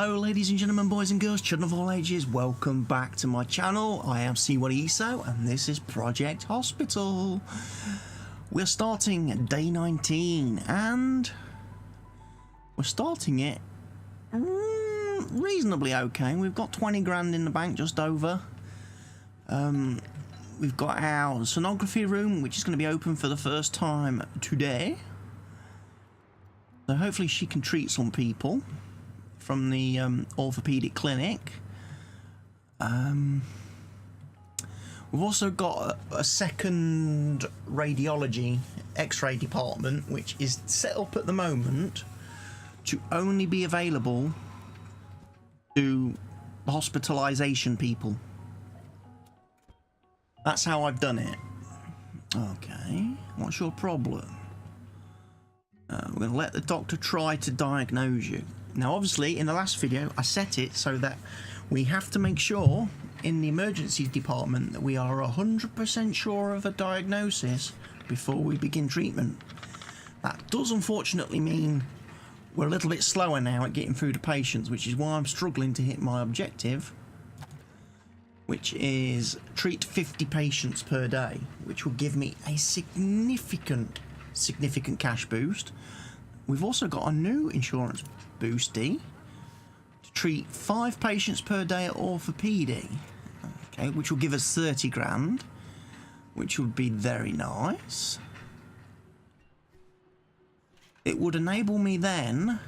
Hello ladies and gentlemen, boys and girls, children of all ages, welcome back to my channel. I am CWATTYESO and this is Project Hospital. We're starting day 19 and we're starting it reasonably okay. We've got 20 grand in the bank, just over. We've got our sonography room, which is going to be open for the first time today. So hopefully she can treat some people from the orthopedic clinic. We've also got a second radiology x-ray department, which is set up at the moment to only be available to hospitalisation people. That's how I've done it. Okay, what's your problem? We're going to let the doctor try to diagnose you. Now obviously in the last video I set it so that we have to make sure in the emergency department that we are 100% sure of a diagnosis before we begin treatment. That does unfortunately mean we're a little bit slower now at getting through the patients, which is why I'm struggling to hit my objective, which is treat 50 patients per day, which will give me a significant cash boost. We've also got a new insurance boosty to treat 5 patients per day at orthopedic, okay, which will give us 30 grand, which would be very nice. It would enable me then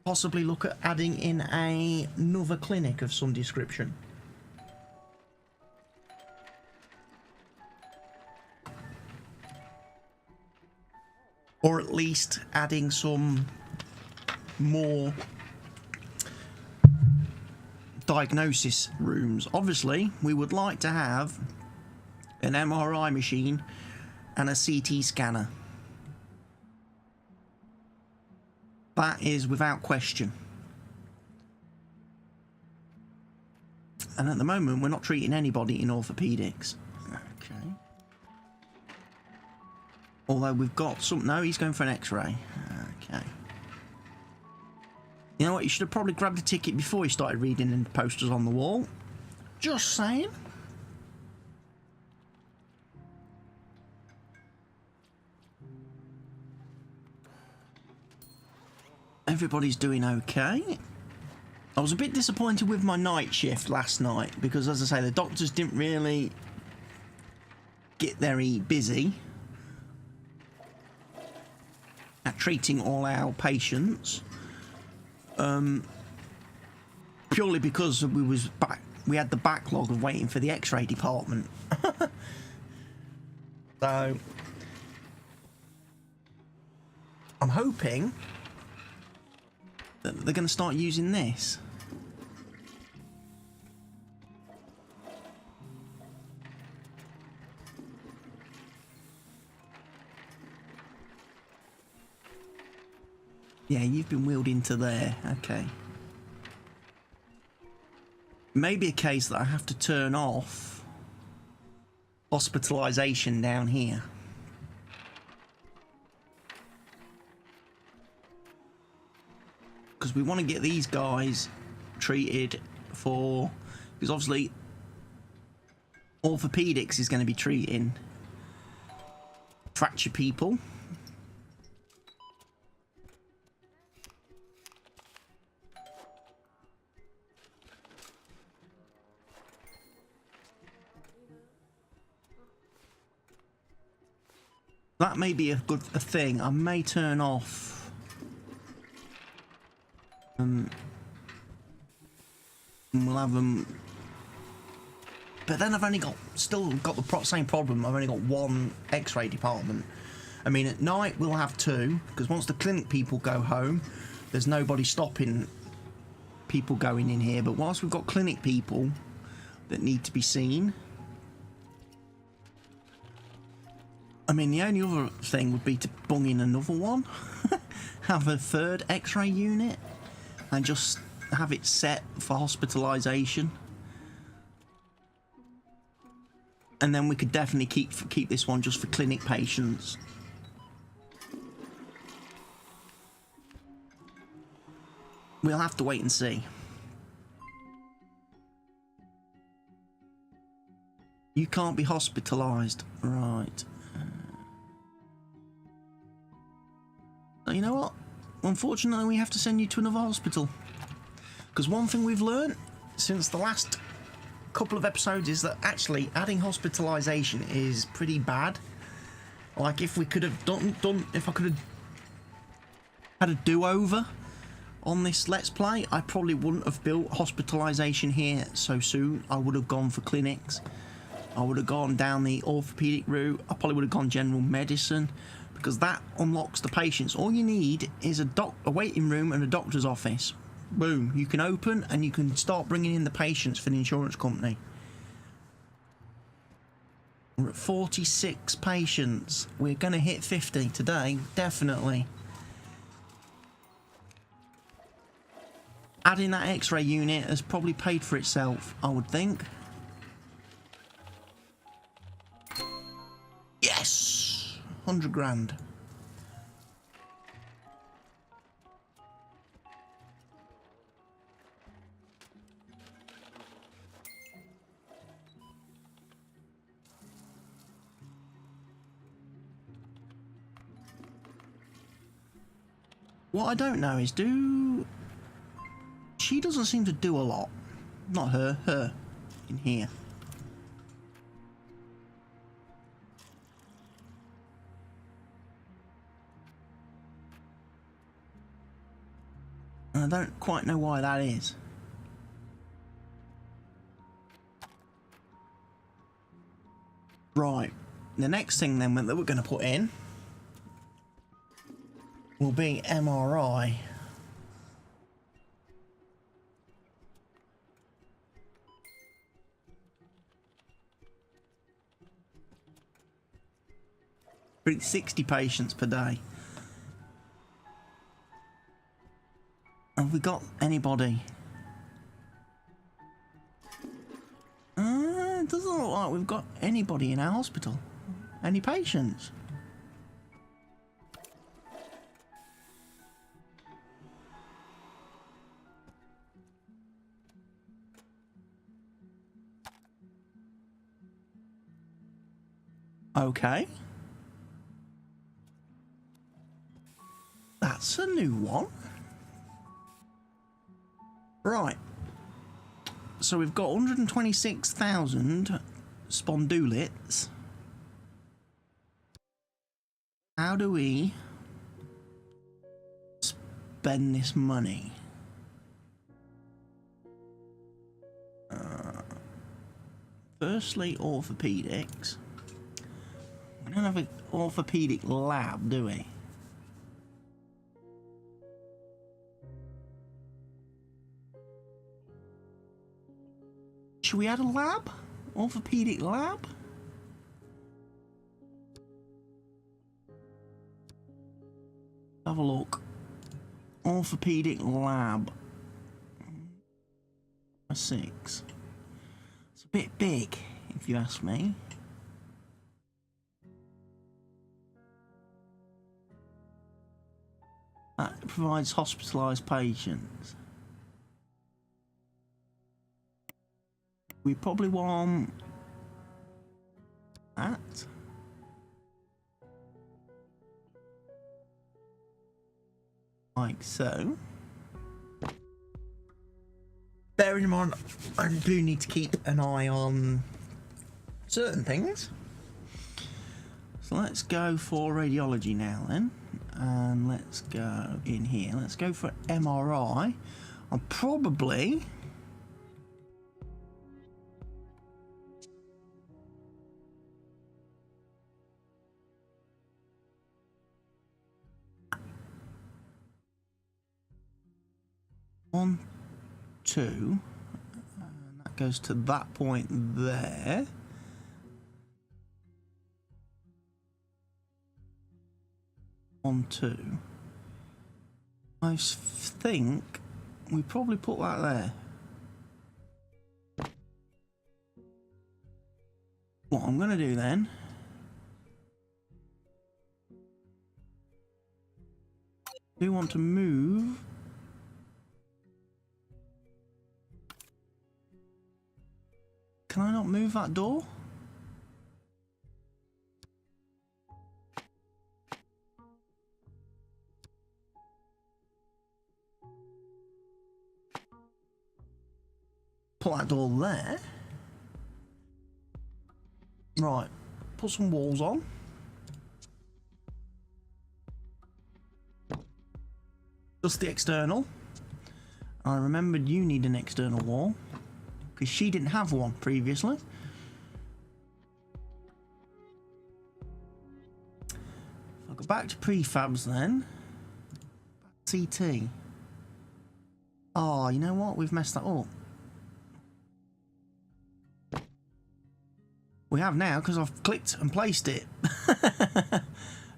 possibly look at adding in another clinic of some description. Or at least adding some more diagnosis rooms. Obviously, we would like to have an MRI machine and a CT scanner. That is without question. And at the moment, we're not treating anybody in orthopedics. Okay. Although we've got some... No, he's going for an x-ray. Okay. You know what? You should have probably grabbed a ticket before you started reading the posters on the wall. Just saying. Everybody's doing okay. I was a bit disappointed with my night shift last night because, as I say, the doctors didn't really get very busy at treating all our patients, purely because we had the backlog of waiting for the x-ray department. So I'm hoping that they're going to start using this. Yeah, you've been wheeled into there. Okay. Maybe a case that I have to turn off hospitalisation down here. Because we want to get these guys treated for... Because obviously orthopedics is going to be treating fracture people. That may be a thing. I may turn off and we'll have them, but then I've only still got the same problem. I've only got one x-ray department. I mean, at night we'll have 2, because once the clinic people go home, there's nobody stopping people going in here. But whilst we've got clinic people that need to be seen, I mean, the only other thing would be to bung in another one, have a 3rd x-ray unit, and just have it set for hospitalisation. And then we could definitely keep this one just for clinic patients. We'll have to wait and see. You can't be hospitalised. Right. So you know what? Unfortunately, we have to send you to another hospital. Because one thing we've learned since the last couple of episodes is that actually adding hospitalisation is pretty bad. Like if we could have if I could have had a do-over on this Let's Play, I probably wouldn't have built hospitalisation here so soon. I would have gone for clinics. I would have gone down the orthopaedic route. I probably would have gone general medicine, because that unlocks the patients. All you need is a waiting room and a doctor's office. Boom, you can open and you can start bringing in the patients for the insurance company. We're at 46 patients. We're going to hit 50 today, definitely. Adding that X-ray unit has probably paid for itself, I would think. Yes! 100 grand. What I don't know is she doesn't seem to do a lot. Not her, her in here. And I don't quite know why that is. Right, the next thing then that we're going to put in will be MRI. But it's 60 patients per day. Have we got anybody? It doesn't look like we've got anybody in our hospital. Any patients? Okay. That's a new one. Right. So we've got 126,000 spondylits. How do we spend this money? Firstly, orthopedics. We don't have an orthopedic lab, do we? Should we add a lab? Orthopedic lab? Have a look. Orthopedic lab. 6. It's a bit big, if you ask me. That provides hospitalised patients. We probably want that. Like so. Bearing in mind, I do need to keep an eye on certain things. So let's go for radiology now then. And let's go in here. Let's go for MRI. I'll probably... One, two, and that goes to that point there. On 2. I think we probably put that there. What I'm going to do then, do want to move Can I not move that door? Put that door there. Right, put some walls on. Just the external. I remembered you need an external wall because she didn't have one previously. If I go back to prefabs then, CT. Oh, you know what? We've messed that up. We have now because I've clicked and placed it.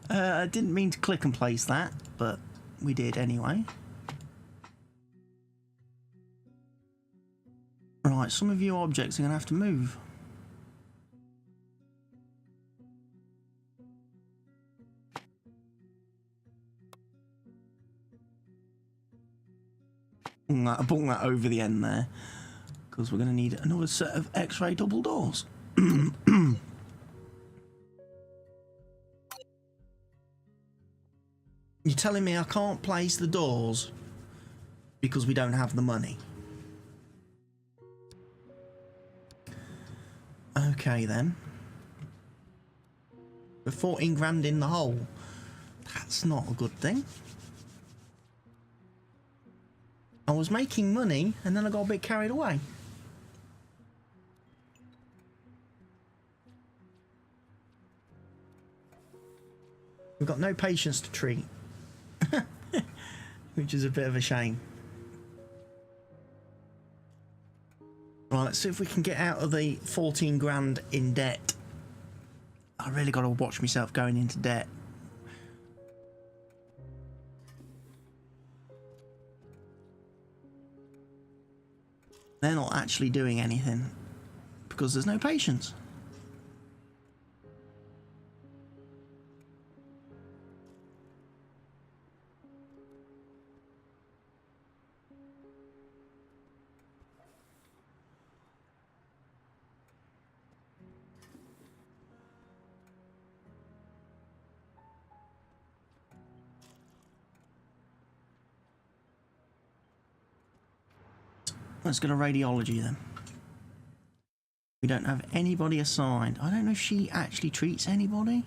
I didn't mean to click and place that, but we did anyway. Right, some of you objects are going to have to move. I bung that over the end there because we're going to need another set of X-ray double doors. You're telling me I can't place the doors because we don't have the money? Okay then. We're 14 grand in the hole. That's not a good thing. I was making money and then I got a bit carried away. We've got no patients to treat. Which is a bit of a shame. Right, let's see if we can get out of the 14 grand in debt. I really got to watch myself going into debt. They're not actually doing anything because there's no patients. Let's go to radiology then. We don't have anybody assigned. I don't know if she actually treats anybody.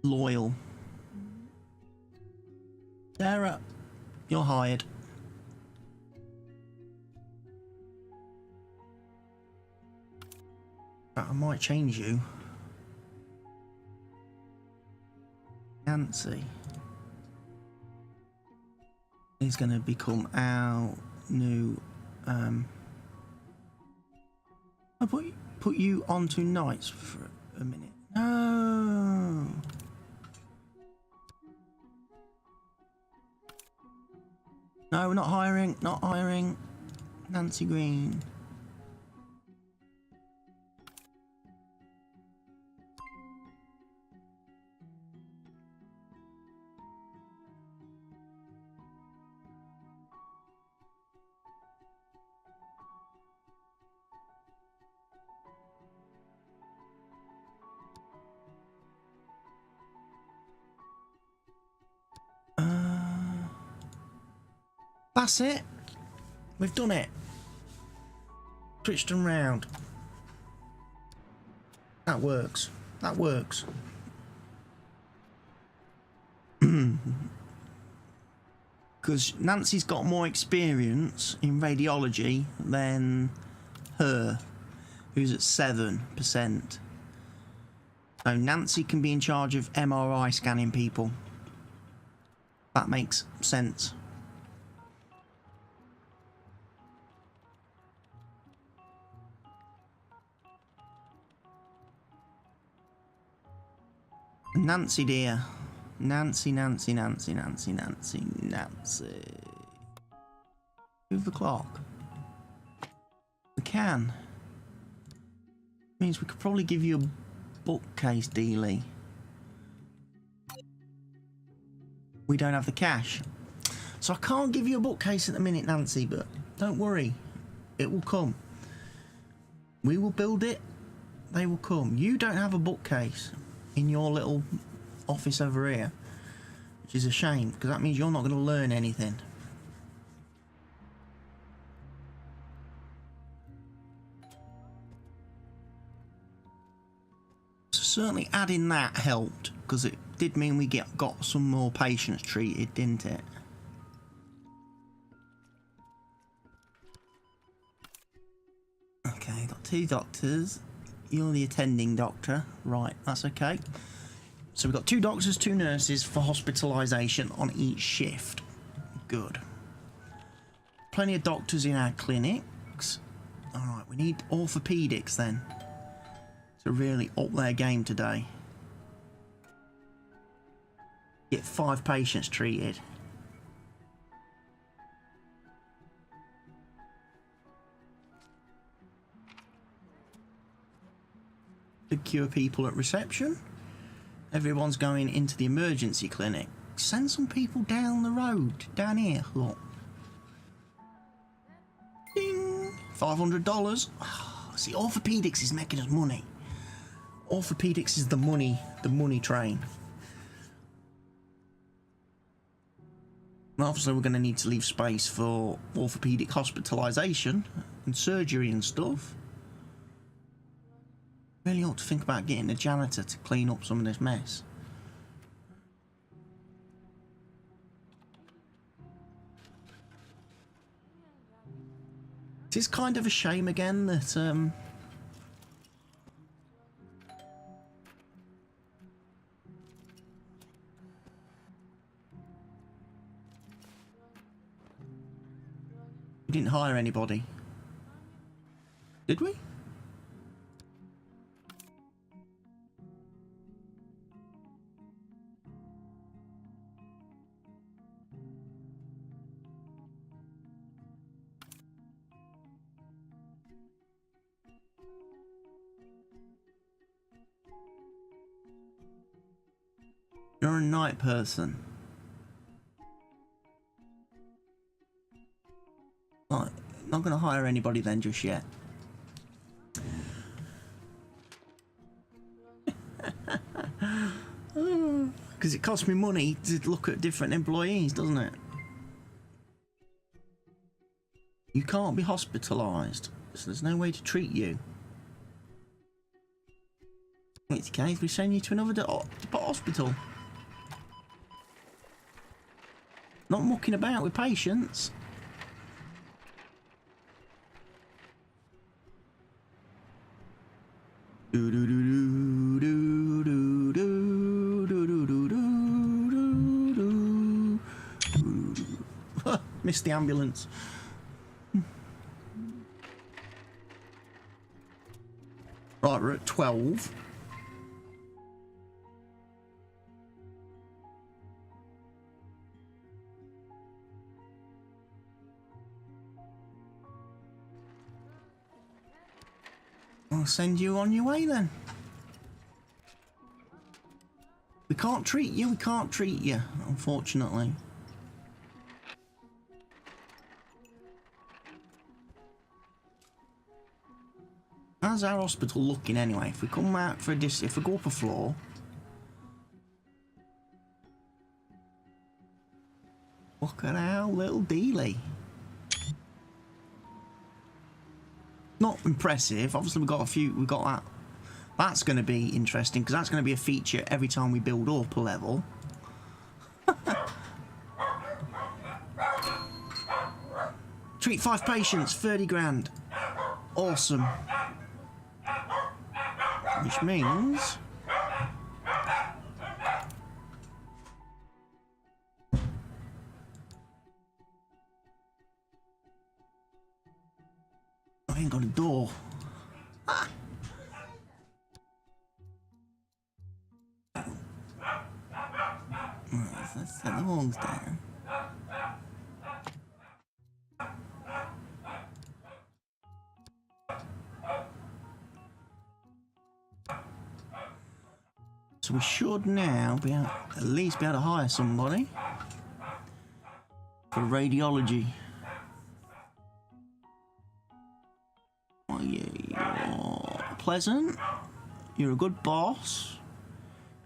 Loyal. Sarah, you're hired. I might change you. Nancy is going to become our new. I'll put you onto nights for a minute. No. No, we're not hiring. Not hiring. Nancy Green. That's it. We've done it. Switched them round. That works. That works. Because Nancy's got more experience in radiology than her, who's at 7%. So Nancy can be in charge of MRI scanning people. That makes sense. Nancy dear. Nancy. Move the clock. We can. Means we could probably give you a bookcase dealie. We don't have the cash. So I can't give you a bookcase at the minute, Nancy, but don't worry. It will come. We will build it. They will come. You don't have a bookcase in your little office over here, which is a shame, because that means you're not going to learn anything. So certainly adding that helped, because it did mean we got some more patients treated, didn't it? Okay, got 2 doctors. You're the attending doctor. Right, that's okay. So we've got 2 doctors, 2 nurses for hospitalisation on each shift. Good. Plenty of doctors in our clinics. Alright, we need orthopaedics then to really up their game today. Get 5 patients treated. Secure people at reception. Everyone's going into the emergency clinic. Send some people down the road, down here, look. Ding! $500. Oh, see, orthopedics is making us money. Orthopedics is the money train. And obviously we're going to need to leave space for orthopedic hospitalisation and surgery and stuff. Really ought to think about getting a janitor to clean up some of this mess. It is kind of a shame again that we didn't hire anybody. Did we? You're a night person. Right, not going to hire anybody then just yet. Because it costs me money to look at different employees, doesn't it? You can't be hospitalised, so there's no way to treat you. In which case, we send you to another hospital. Not mucking about with patients. Missed the ambulance. Right, we're at 12. I'll send you on your way then. We can't treat you, unfortunately. How's our hospital looking anyway? If we come out for if we go up a floor. Look at our little dealie. Not impressive. Obviously, we've got that. That's going to be interesting because that's going to be a feature every time we build up a level. Treat 5 patients, 30 grand. Awesome. Which means I ain't got a door. Ah. Let's set the walls down. So we should now be able, at least be able to hire somebody for radiology. Well, you're pleasant. You're a good boss.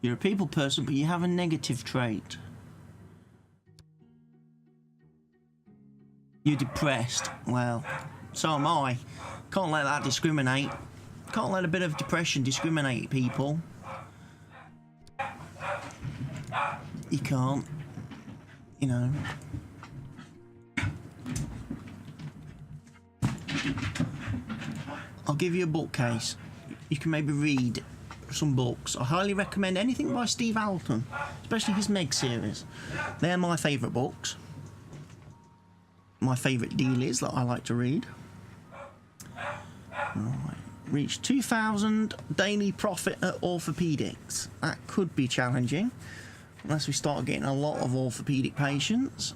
You're a people person, but you have a negative trait. You're depressed. Well, so am I. Can't let that discriminate. Can't let a bit of depression discriminate people. You can't. You know. I'll give you a bookcase. You can maybe read some books. I highly recommend anything by Steve Alton, especially his Meg series. They're my favourite books. My favourite dealies that I like to read. Right. Reach 2,000 daily profit at orthopaedics. That could be challenging unless we start getting a lot of orthopaedic patients.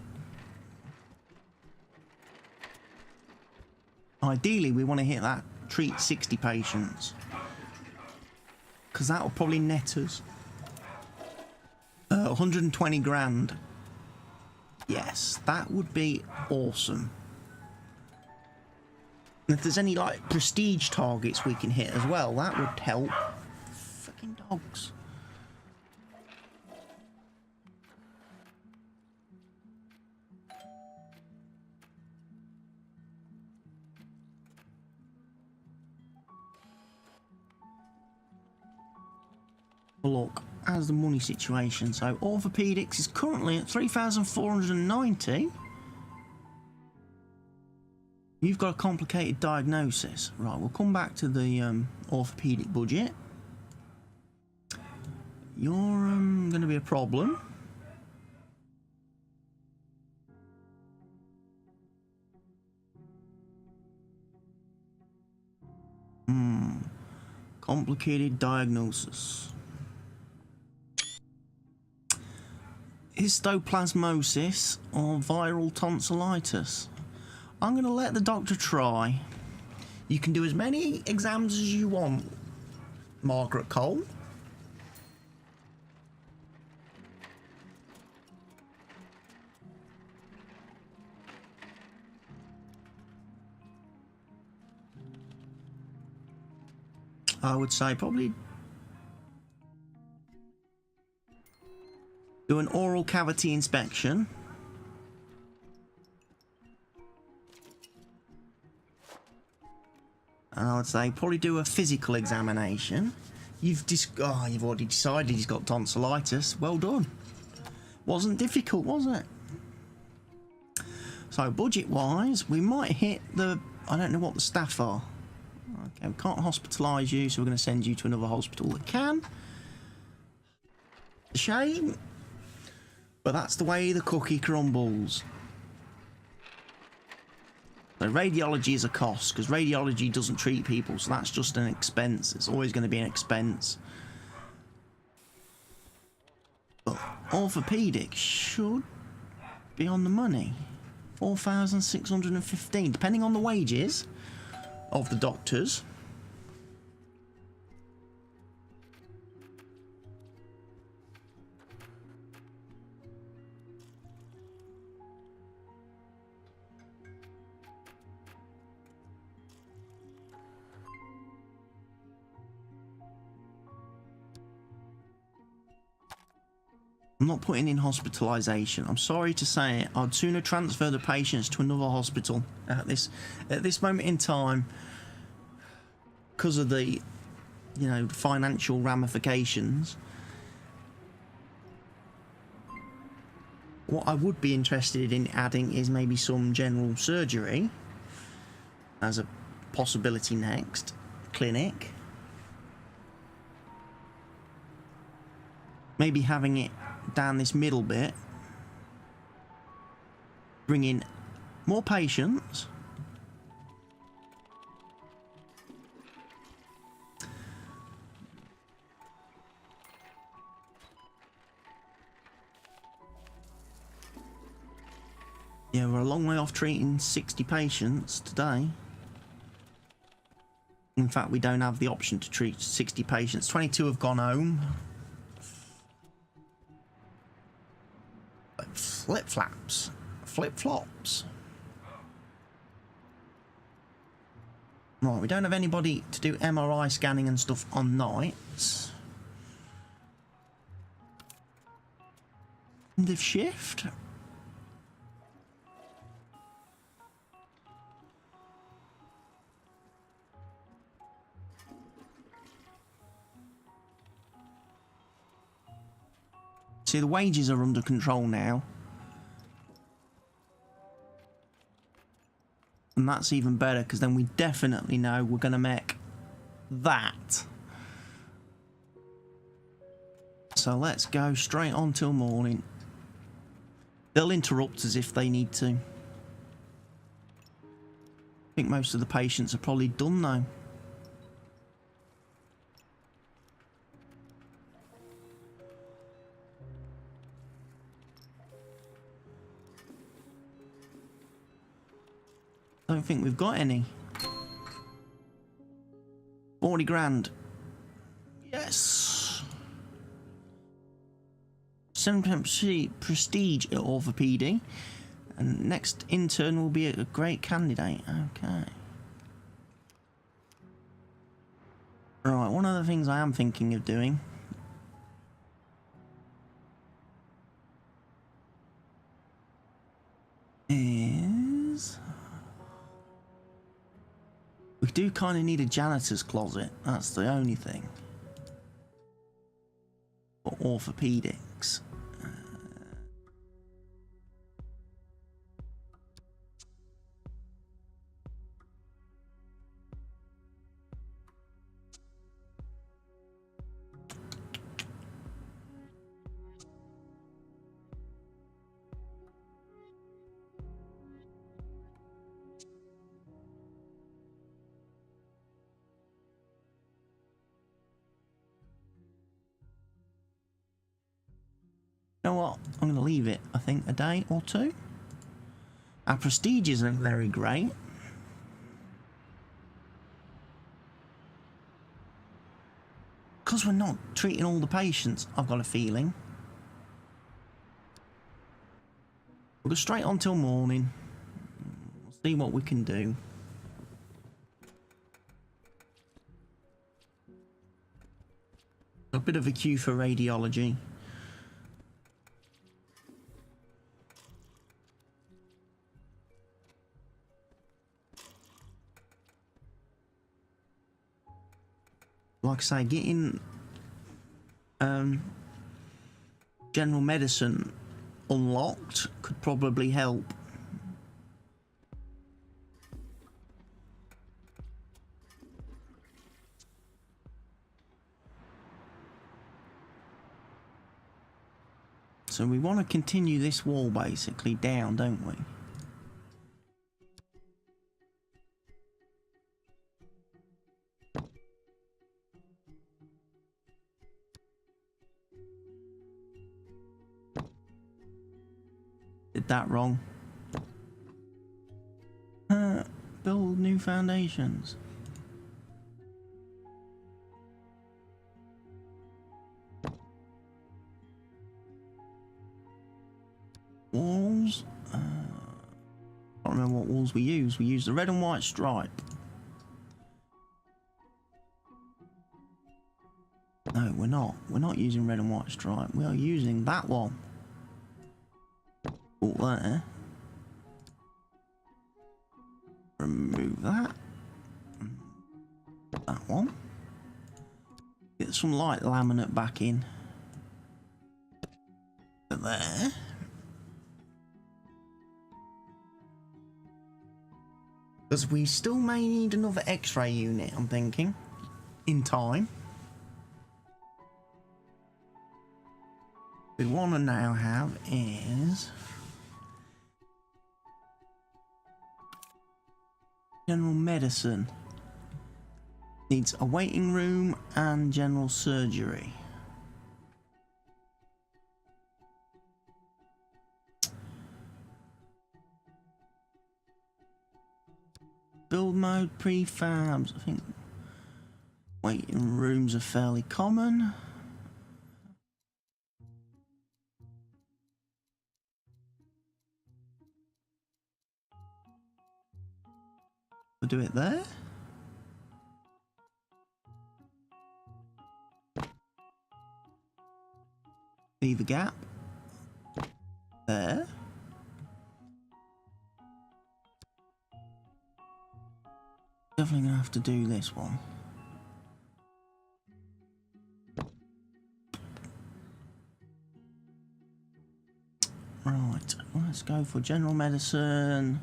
Ideally, we want to hit that, treat 60 patients, because that will probably net us 120 grand. Yes, that would be awesome. And if there's any like prestige targets we can hit as well, that would help. Fucking dogs. Look, how's the money situation? So orthopedics is currently at 3,490. You've got a complicated diagnosis. Right, we'll come back to the orthopedic budget. You're going to be a problem. Complicated diagnosis. Histoplasmosis or viral tonsillitis. I'm going to let the doctor try. You can do as many exams as you want, Margaret Cole. I would say probably do an oral cavity inspection. And I would say probably do a physical examination. You've already decided he's got tonsillitis. Well done. Wasn't difficult, was it? So budget-wise, we might hit the... I don't know what the staff are. Okay, we can't hospitalise you, so we're going to send you to another hospital that can. A shame. But that's the way the cookie crumbles. So radiology is a cost, because radiology doesn't treat people, so that's just an expense. It's always going to be an expense. But orthopedics should be on the money. 4,615, depending on the wages of the doctors. I'm not putting in hospitalisation. I'm sorry to say it. I'd sooner transfer the patients to another hospital at this moment in time, because of the, you know, financial ramifications. What I would be interested in adding is maybe some general surgery as a possibility next clinic. Maybe having it down this middle bit, bring in more patients, yeah, we're a long way off treating 60 patients today. In fact, we don't have the option to treat 60 patients. 22 have gone home Flip-flaps. Flip-flops. Right, we don't have anybody to do MRI scanning and stuff on nights. End of shift. See, the wages are under control now. And that's even better, because then we definitely know we're going to make that. So let's go straight on till morning. They'll interrupt us if they need to. I think most of the patients are probably done now. Don't think we've got any. 40 grand. Yes. 7% prestige at orthopedy. And next intern will be a great candidate. Okay. Right, one of the things I am thinking of doing is... we do kind of need a janitor's closet. That's the only thing. For orthopedics. You know what? I'm going to leave it, I think, a day or two. Our prestige isn't very great. Because we're not treating all the patients, I've got a feeling. We'll go straight on till morning. We'll see what we can do. A bit of a queue for radiology. Like I say, getting general medicine unlocked could probably help. So we want to continue this wall basically down, don't we? Did that wrong. Build new foundations. Walls. I don't remember what walls we use. We use the red and white stripe. No, we're not. We're not using red and white stripe. We are using that one. All there. Remove that. That one. Get some light laminate back in. There. Because we still may need another X-ray unit, I'm thinking. In time. What we want to now have is... general medicine. Needs a waiting room and general surgery. Build mode, prefabs. I think waiting rooms are fairly common. We'll do it there. Leave a gap there. Definitely gonna have to do this one. Right, let's go for general medicine.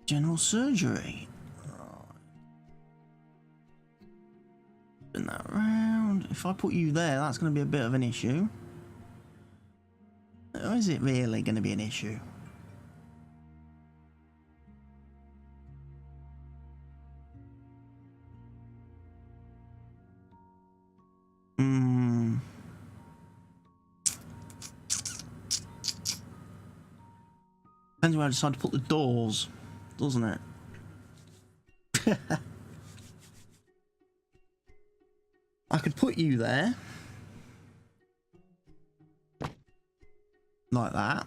General surgery. Right. Spin that around. If I put you there, that's going to be a bit of an issue. Or is it really going to be an issue? Depends where I decide to put the doors, doesn't it? I could put you there. Like that.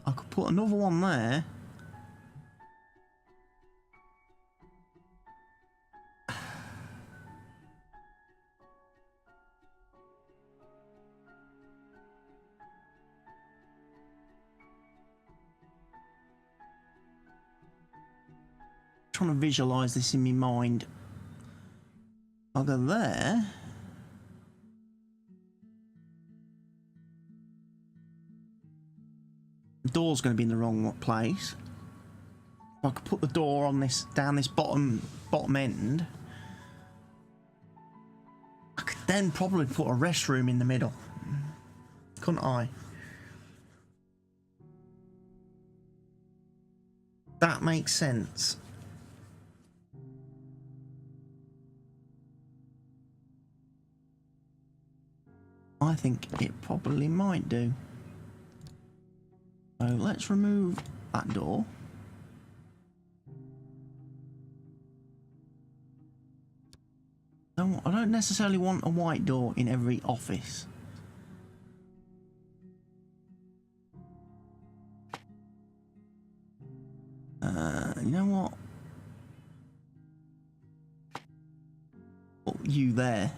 I could put another one there. Trying to visualize this in my mind. I'll go there. The door's going to be in the wrong place. I could put the door on this, down this bottom end. I could then probably put a restroom in the middle, couldn't I? That makes sense. I think it probably might do. So let's remove that door. No, I don't necessarily want a white door in every office. You know what? Put you there.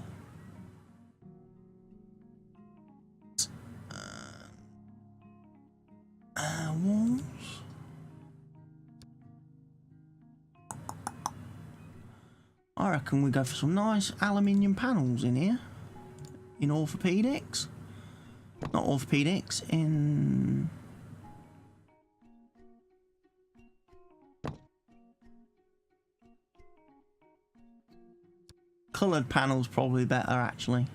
Walls. I reckon we go for some nice aluminium panels in here. In orthopedics. Not orthopedics, in... coloured panels probably better actually.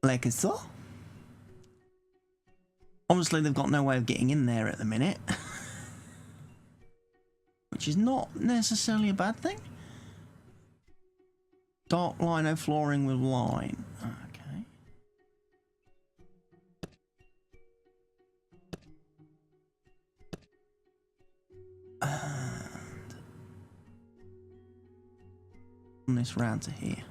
Like so. Obviously they've got no way of getting in there at the minute. Which is not necessarily a bad thing. Dark lino flooring with line. Okay. And run this round to here.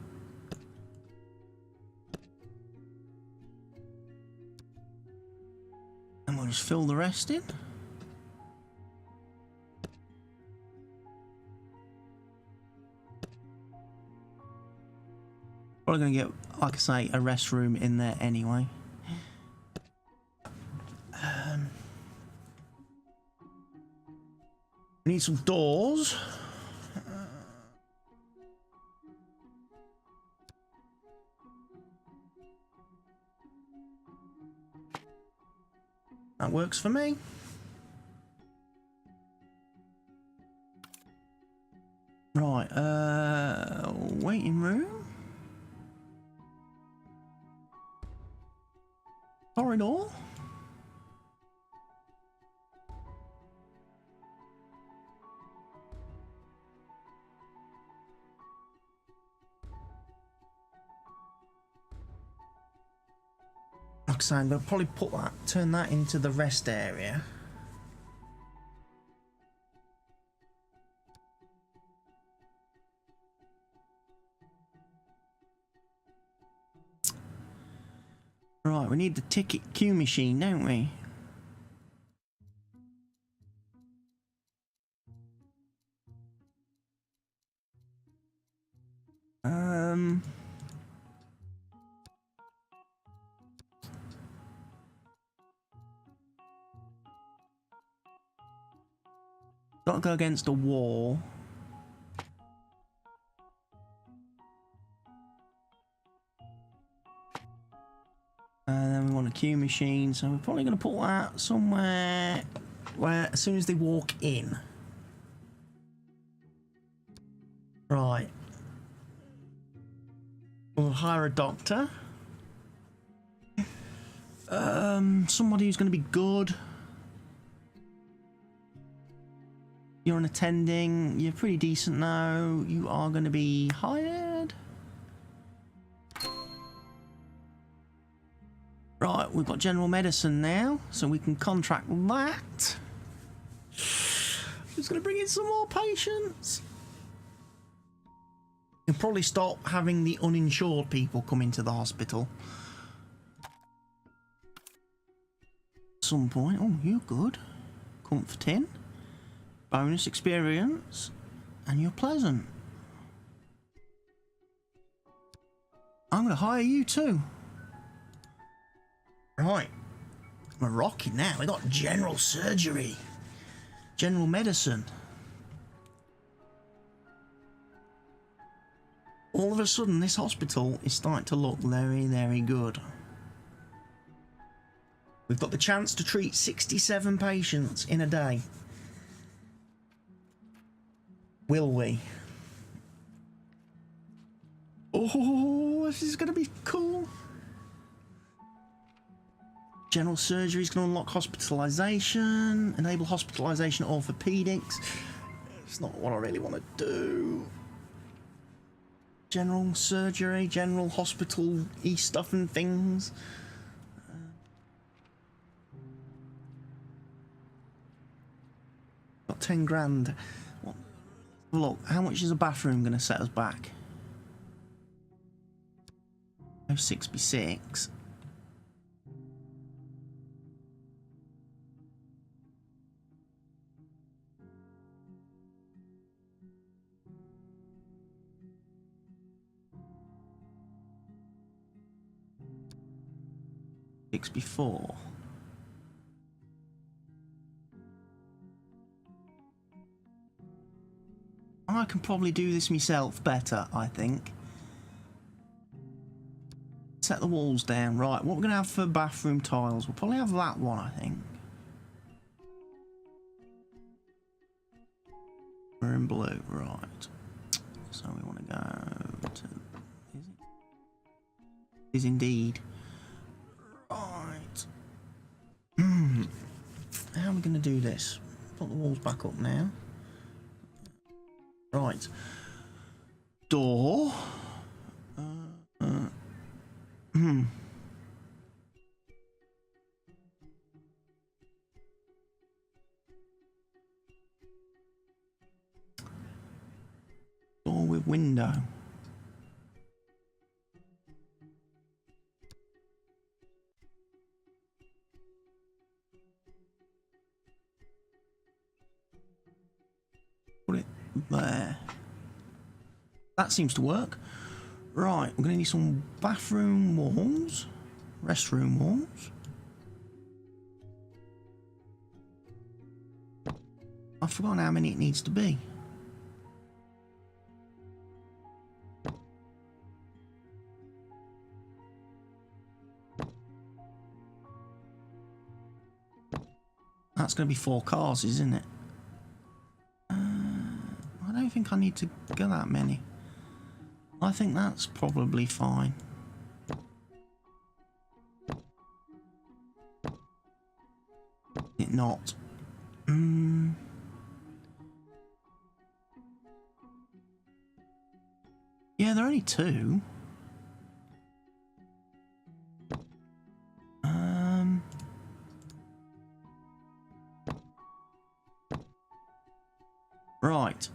And we'll just fill the rest in. Probably going to get, like I say, a restroom in there anyway. We need some doors. That works for me. Right, waiting room. Corridor. Like I say, I'm going to probably put that, turn that into the rest area. Right, we need the ticket queue machine, don't we? Got to go against a wall. And then we want a queue machine, so we're probably going to put that somewhere where as soon as they walk in. Right. We'll hire a doctor. Somebody who's going to be good. You're an attending. You're pretty decent now. You are going to be hired. Right, we've got general medicine now, so we can contract that. Just going to bring in some more patients. You'll probably stop having the uninsured people come into the hospital. At some point. Oh, you're good. Comforting. Bonus experience. And you're pleasant. I'm going to hire you too. Right. We're rocking now. We got general surgery. General medicine. All of a sudden, this hospital is starting to look very, very good. We've got the chance to treat 67 patients in a day. Will we? Oh, this is going to be cool. General surgery is going to unlock hospitalisation, enable hospitalisation orthopaedics. It's not what I really want to do. General surgery, general hospital-y stuff and things. Got 10 grand. What? Look, how much is a bathroom going to set us back? 66. Before. I can probably do this myself better, I think. Set the walls down. Right, what we're going to have for bathroom tiles? We'll probably have that one, I think. We're in blue, right. So we want to go to... Is indeed. Right. How are we going to do this? Put the walls back up now. Right. Door. Door with window. Put it there. That seems to work. Right, we're going to need some bathroom walls, restroom walls. I've forgotten how many it needs to be. That's going to be 4 cars, isn't it? I don't think I need to go that many. I think that's probably fine. It not. Yeah, there are only 2. Right.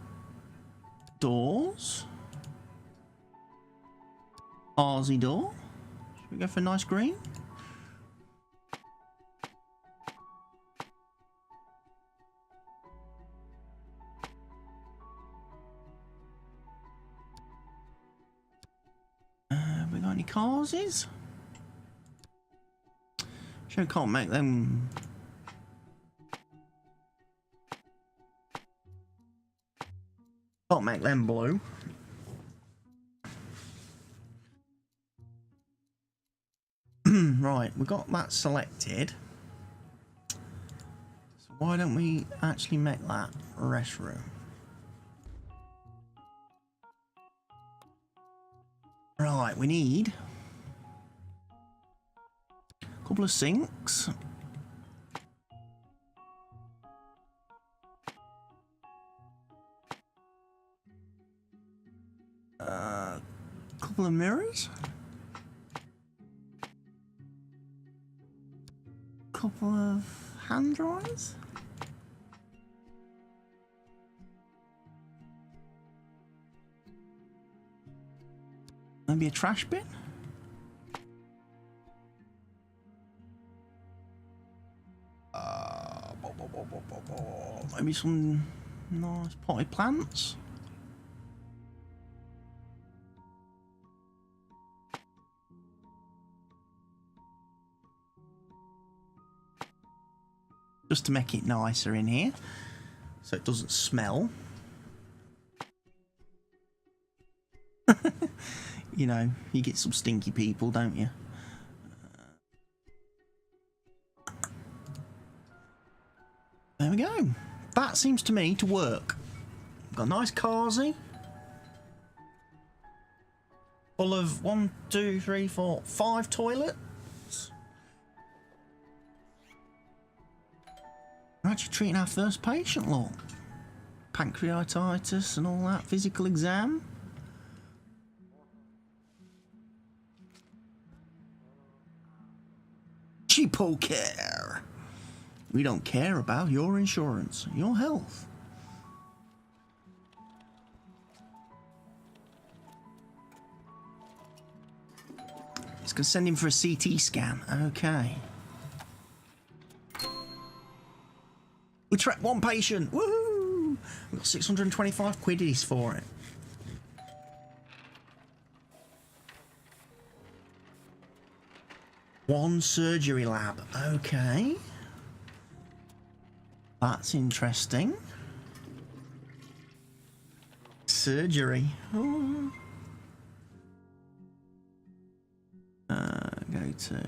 Doors. Aussie door. Should we go for nice green? any causes? Sure can't make them. Can't make them blue. Right, we've got that selected. So why don't we actually make that restroom? Right, we need a couple of sinks. A couple of mirrors. Couple of hand dryers. Maybe a trash bin. Maybe some nice potted plants. Just to make it nicer in here, so it doesn't smell. You know, you get some stinky people, don't you? There we go. That seems to me to work. Got a nice carsy. Full of 1, 2, 3, 4, 5 toilets. We're actually treating our first patient, look. Pancreatitis and all that, physical exam. Cheapo care. We don't care about your insurance, your health. It's going to send him for a CT scan. Okay. We tracked one patient. Woohoo! We've got 625 quiddies for it. One surgery lab. Okay. That's interesting. Surgery. Oh. Go to.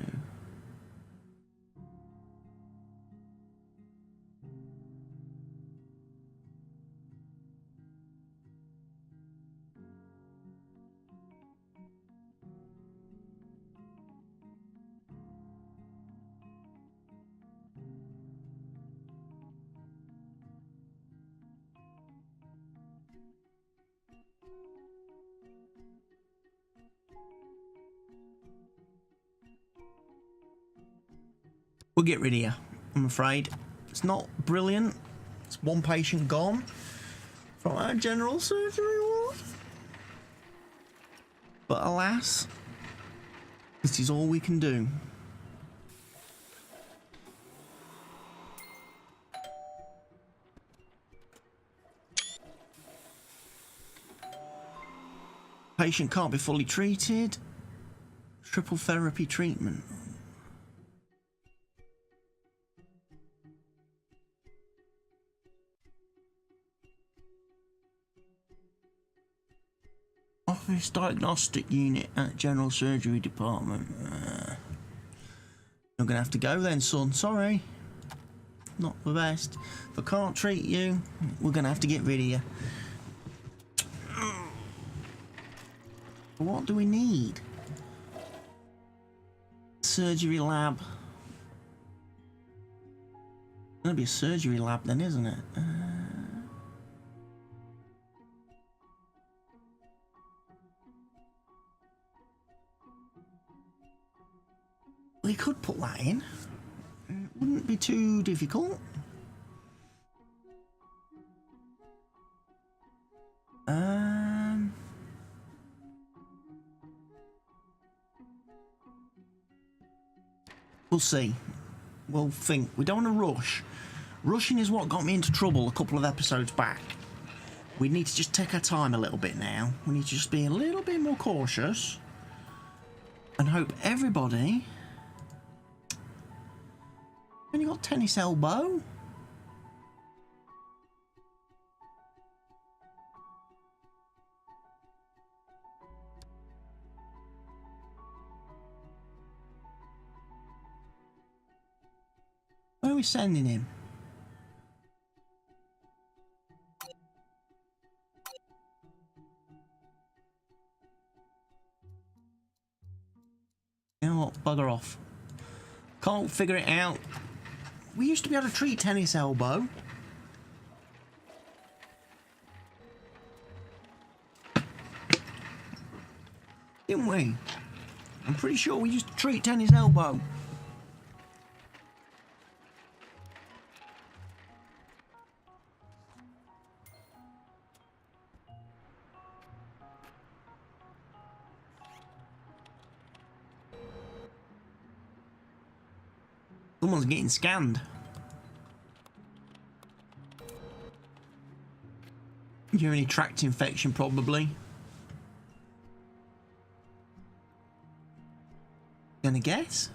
We'll get rid of you, I'm afraid. It's not brilliant. It's one patient gone from our general surgery ward. But alas, this is all we can do. Patient can't be fully treated. Triple therapy treatment. Office diagnostic unit at general surgery department. You're gonna have to go then, son. Sorry. Not the best. If I can't treat you, we're gonna have to get rid of you. What do we need? Surgery lab. It's gonna be a surgery lab then, isn't it? We could put that in. It wouldn't be too difficult. We'll see. We'll think. We don't want to rush. Rushing is what got me into trouble a couple of episodes back. We need to just take our time a little bit now. We need to just be a little bit more cautious. and hope everybody only got tennis elbow. Where are we sending him? You know what? Bugger off. Can't figure it out. We used to be able to treat tennis elbow. Didn't we? I'm pretty sure we used to treat tennis elbow. Someone's getting scanned. Urinary tract infection, probably. Gonna guess?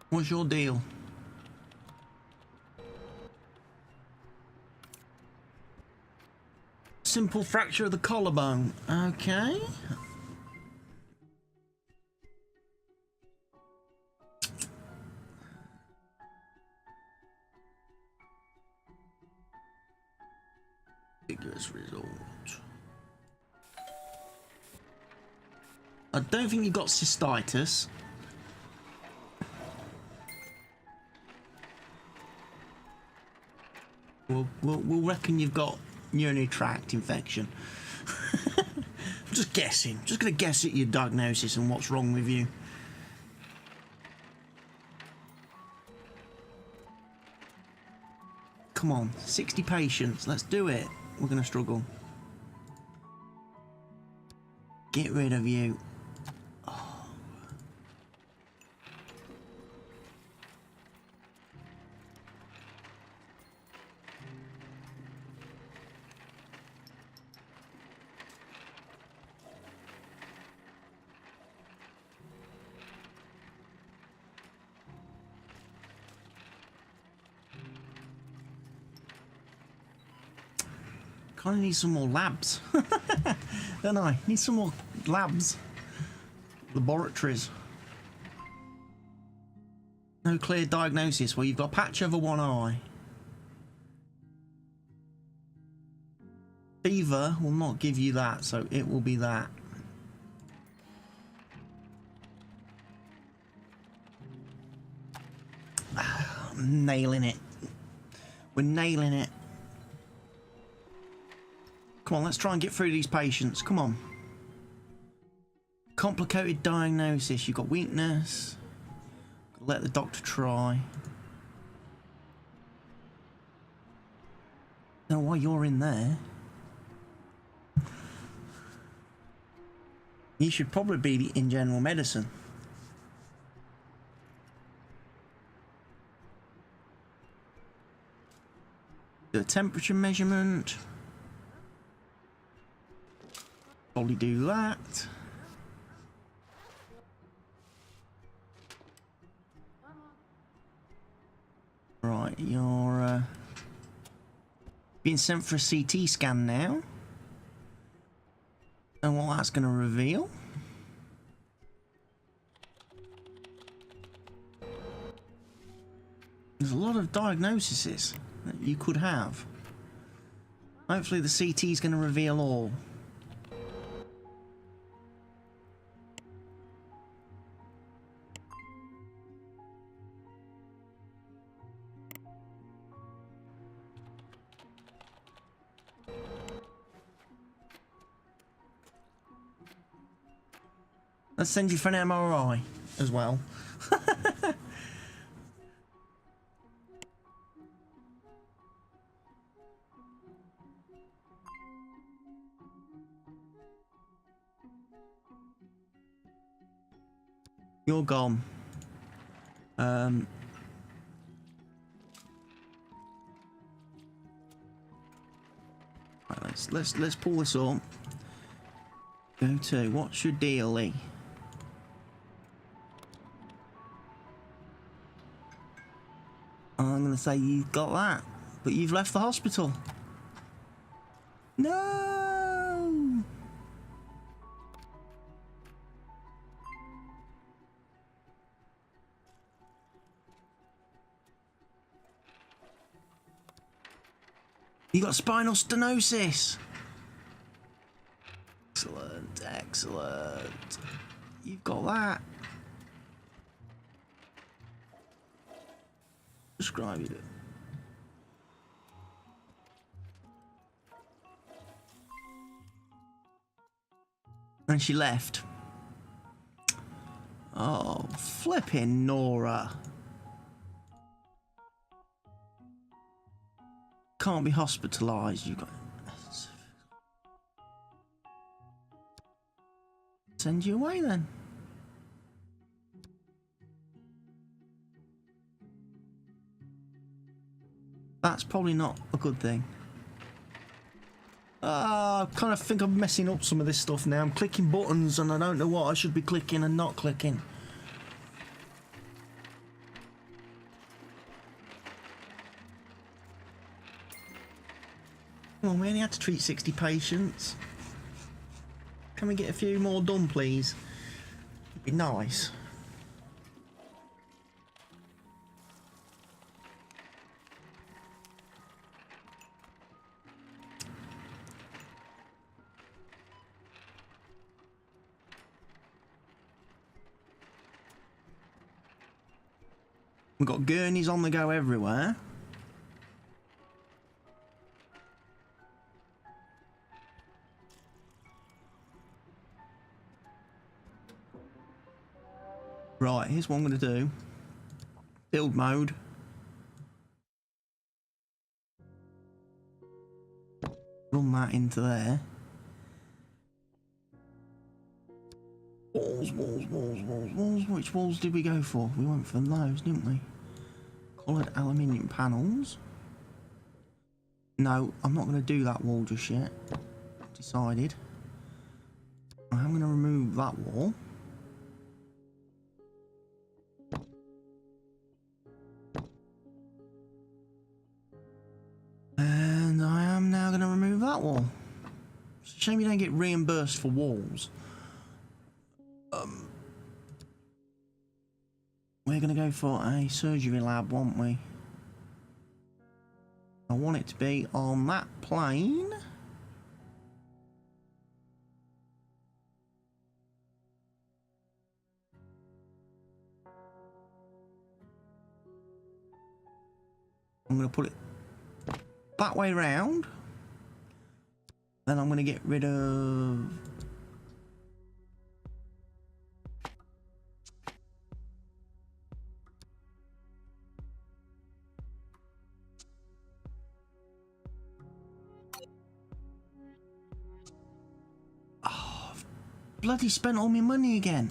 What's your deal? Simple fracture of the collarbone. Okay. Vigorous result. I don't think you've got cystitis. We'll reckon you've got urinary tract infection. I'm just guessing. Just gonna guess at your diagnosis and what's wrong with you. Come on, 60 patients. Let's do it. We're gonna struggle. Get rid of you. Kind of need some more labs. Don't I? Need some more labs. Laboratories. No clear diagnosis. Well, you've got a patch over one eye. Fever will not give you that, so it will be that. Nailing it. We're nailing it. Come on, let's try and get through these patients. Come on. Complicated diagnosis. You've got weakness. Let the doctor try. Don't know why you're in there. You should probably be in general medicine. Do a temperature measurement. Probably do that. Right, you're being sent for a CT scan now. And what that's going to reveal. There's a lot of diagnoses that you could have. Hopefully the CT is going to reveal all. Let's send you for an MRI as well. You're gone. Right, let's pull this up. Go to what's your dealie? I'm gonna say you've got that, but you've left the hospital. No. You got spinal stenosis. Excellent, excellent. You've got that. Describe it. And she left. Oh, flipping Nora. Can't be hospitalised. You've got. Send you away then. That's probably not a good thing. I kind of think I'm messing up some of this stuff now. I'm clicking buttons and I don't know what I should be clicking and not clicking. Well, we only had to treat 60 patients. Can we get a few more done, please? It'd be nice. We've got gurneys on the go everywhere. Right, here's what I'm going to do. Build mode. Run that into there. Walls, walls, walls, walls, walls. Which walls did we go for? We went for those, didn't we? Coloured aluminium panels. No, I'm not going to do that wall just yet. Decided. I'm going to remove that wall. And I am now going to remove that wall. It's a shame you don't get reimbursed for walls. We're going to go for a surgery lab, won't we? I want it to be on that plane. I'm going to put it that way round. Then I'm going to get rid of... Oh, I've bloody spent all my money again.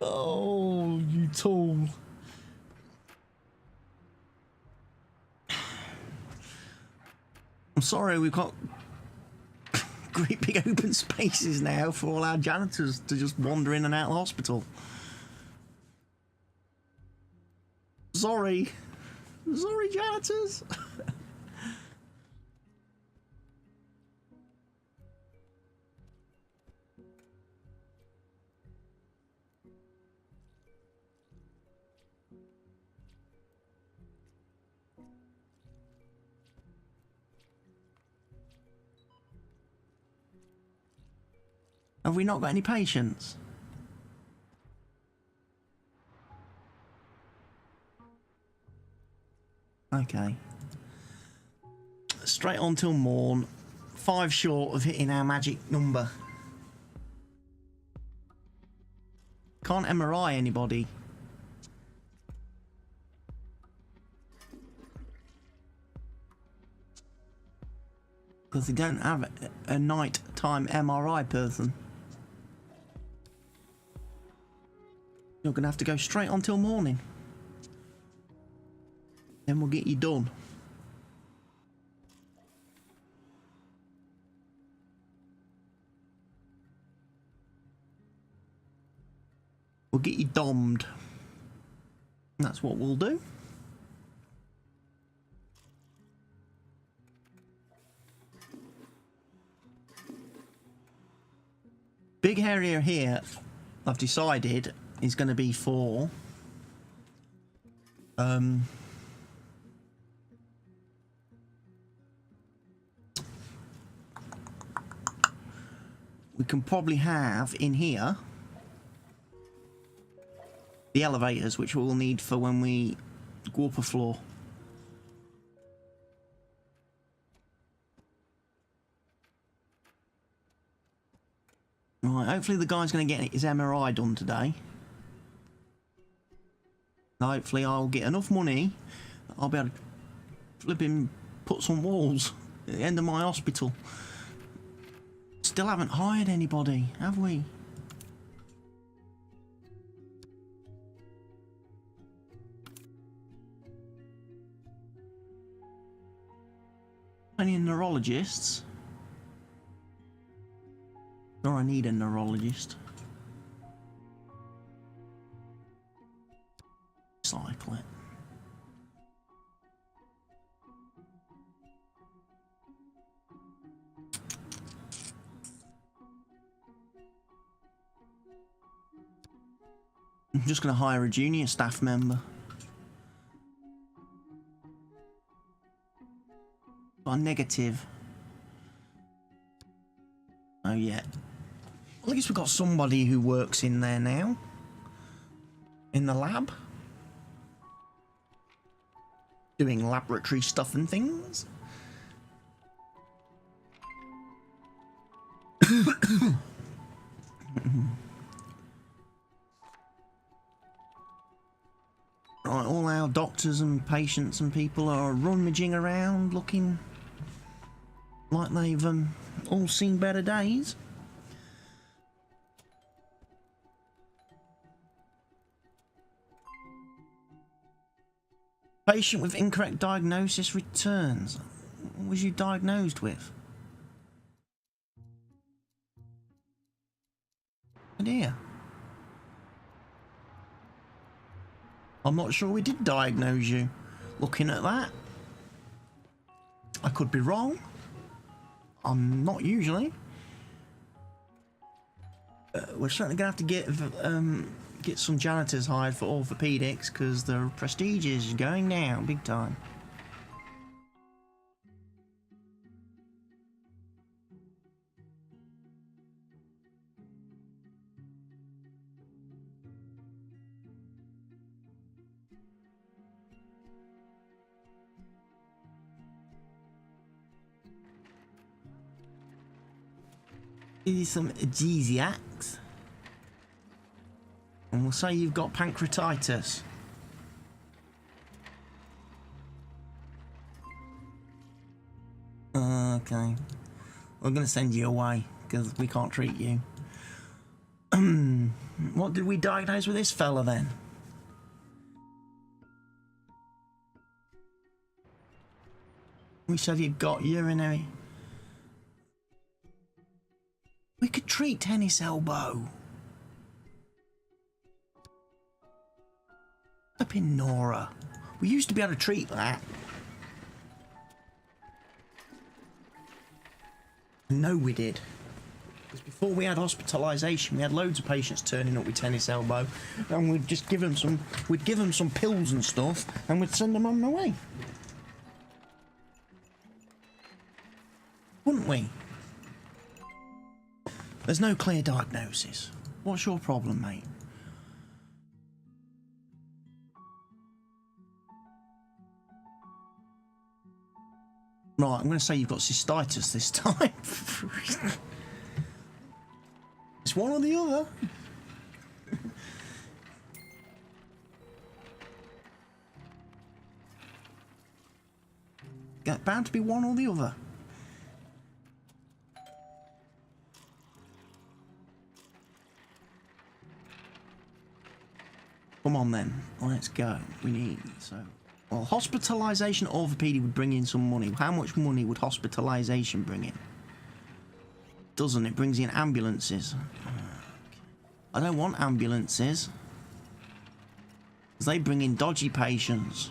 Oh, you tool. I'm sorry, we've got great big open spaces now for all our janitors to just wander in and out of the hospital. Sorry. Sorry, janitors. Have we not got any patients? Okay. Straight on till morn. 5 short of hitting our magic number. Can't MRI anybody. Because they don't have a night-time MRI person. You're going to have to go straight on till morning. Then we'll get you done. We'll get you dommed. That's what we'll do. Big area here, I've decided, is going to be for we can probably have in here the elevators, which we'll need for when we go up a floor. Right, hopefully the guy's going to get his MRI done today. Hopefully I'll get enough money that I'll be able to flipping put some walls at the end of my hospital. Still haven't hired anybody, have we? Any neurologists? Or I need a neurologist. Cycle it. I'm just going to hire a junior staff member. Got a negative. Oh yeah. At least we've got somebody who works in there now. In the lab. Doing laboratory stuff and things. Right, all our doctors and patients and people are rummaging around looking like they've all seen better days. Patient with incorrect diagnosis returns. What was you diagnosed with? Oh dear. I'm not sure we did diagnose you. Looking at that, I could be wrong. I'm not usually. We're certainly gonna have to get some janitors hired for orthopedics because the prestige is going down big time. Give you some aphrodisiacs. And we'll say you've got pancreatitis. Okay. We're going to send you away because we can't treat you. What did we diagnose with this fella then? We said you'd got urinary. We could treat tennis elbow. Up in Nora. We used to be able to treat that. No, we did. Because before we had hospitalisation, we had loads of patients turning up with tennis elbow, and we'd just give them some. We'd give them some pills and stuff, and we'd send them on their way. Wouldn't we? There's no clear diagnosis. What's your problem, mate? Right, I'm going to say you've got cystitis this time. It's one or the other. Got bound to be one or the other. Come on then, let's go. We need, so... Well, hospitalisation orthopaedic would bring in some money. How much money would hospitalisation bring in? Doesn't it? Brings in ambulances. I don't want ambulances. Because they bring in dodgy patients.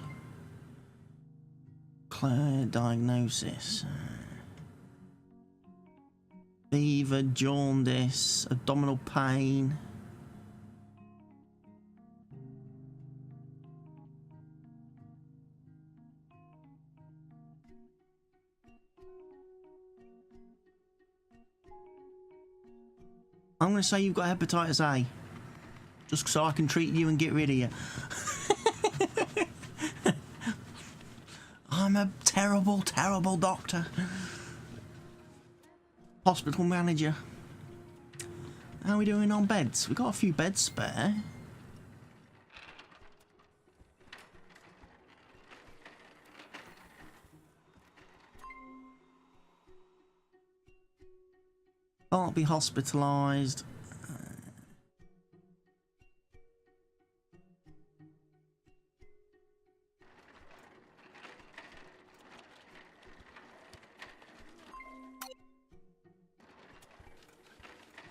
Clear diagnosis. Fever, jaundice, abdominal pain. I'm going to say you've got hepatitis A. Just so I can treat you and get rid of you. I'm a terrible, terrible doctor. Hospital manager. How are we doing on beds? We've got a few beds spare. Can't be hospitalised.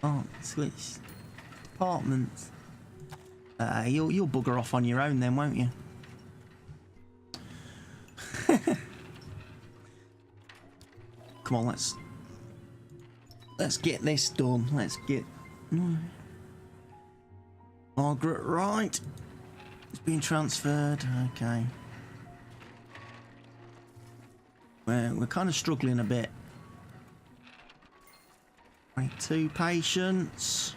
Oh, switch departments. You'll bugger off on your own then, won't you? Come on, let's get this done. Let's get Margaret Wright. It's been transferred. Okay. We're kind of struggling a bit. 2 patients.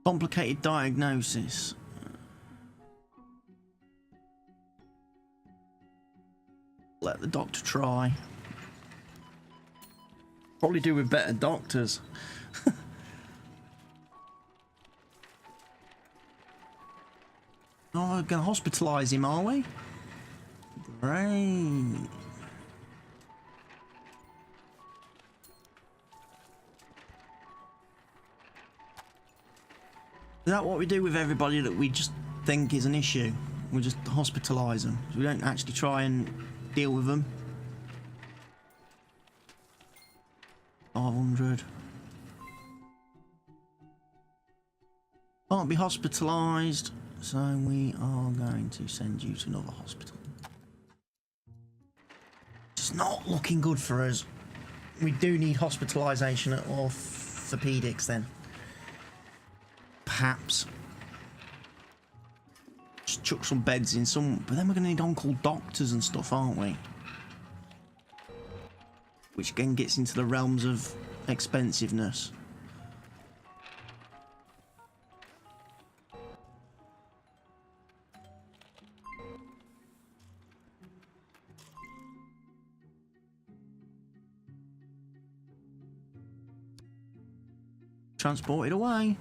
Complicated diagnosis. Let the doctor try. Probably do with better doctors. Oh, we're going to hospitalise him, are we? Great. Is that what we do with everybody that we just think is an issue? We just hospitalise them. We don't actually try and deal with them. 500. Can't be hospitalised. So we are going to send you to another hospital. It's not looking good for us. We do need hospitalisation at orthopaedics then. Perhaps. Just chuck some beds in some... But then we're going to need on-call doctors and stuff, aren't we? Which again gets into the realms of expensiveness. Transported away.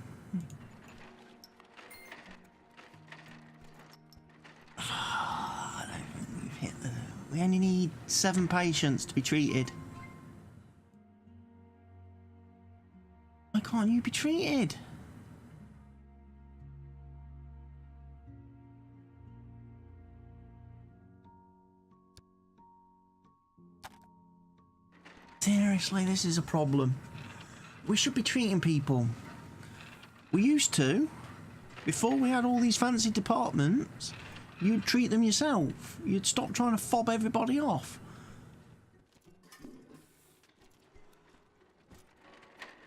I don't think we've hit the... We only need 7 patients to be treated. Why can't you be treated? Seriously, this is a problem. We should be treating people. We used to. Before we had all these fancy departments, you'd treat them yourself. You'd stop trying to fob everybody off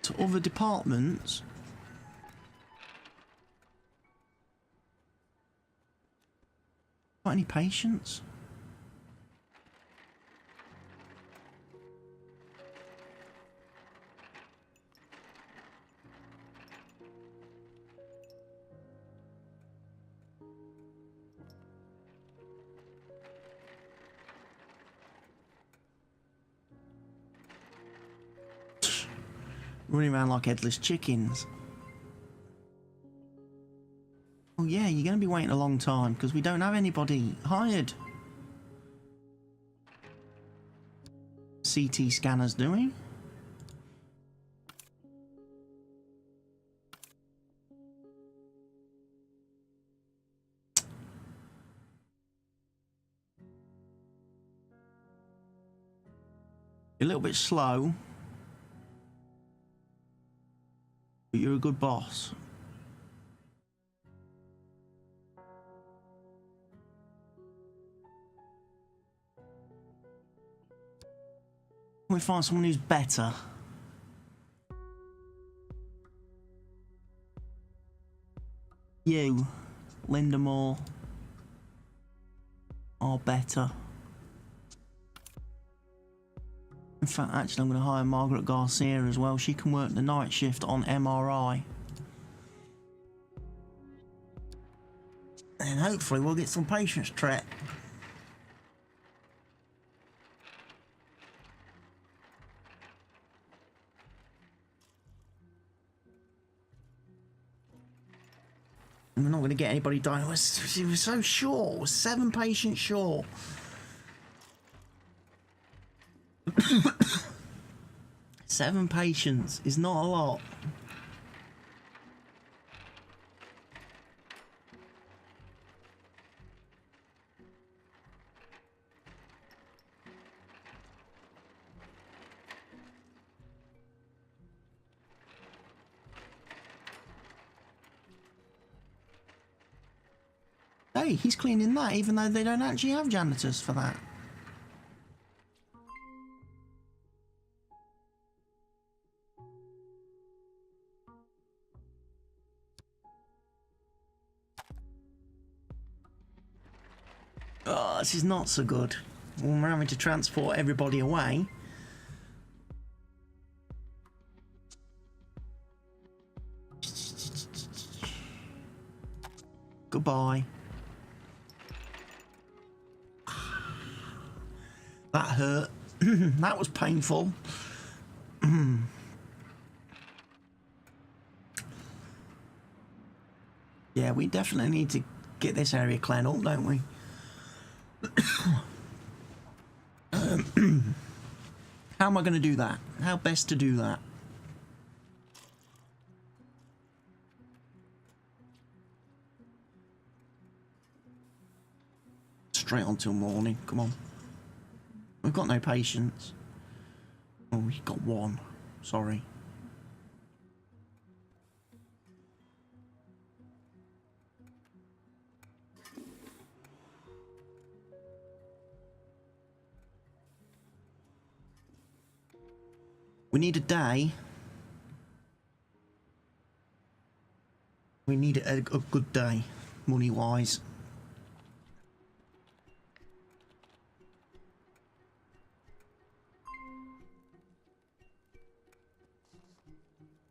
to other departments. Got any patients? Running around like headless chickens. Oh yeah, you're going to be waiting a long time because we don't have anybody hired. CT scanners doing? You're a little bit slow, but you're a good boss. We find someone who's better. You, Linda Moore, are better. In fact, actually, I'm going to hire Margaret Garcia as well. She can work the night shift on MRI. And hopefully we'll get some patients tracked. We're not going to get anybody diagnosed. It was so short. It was 7 patients short. Seven patients is not a lot. Hey, he's cleaning that, even though they don't actually have janitors for that. Oh, this is not so good. When we're having to transport everybody away. Goodbye. That hurt. That was painful. Yeah, we definitely need to get this area cleared up, don't we? How am I going to do that? How best to do that? Straight on till morning. Come on. We've got no patience. Oh, we've got one. Sorry. We need a day. We need a good day, money-wise.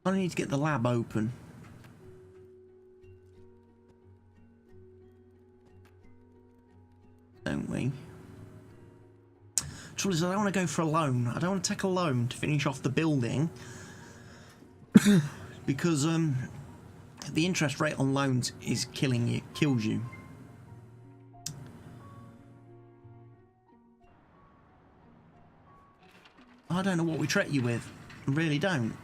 I need to get the lab open. Don't we? Trouble is, I don't want to go for a loan. I don't want to take a loan to finish off the building. Because the interest rate on loans is killing you, kills you. I don't know what we treat you with. I really don't.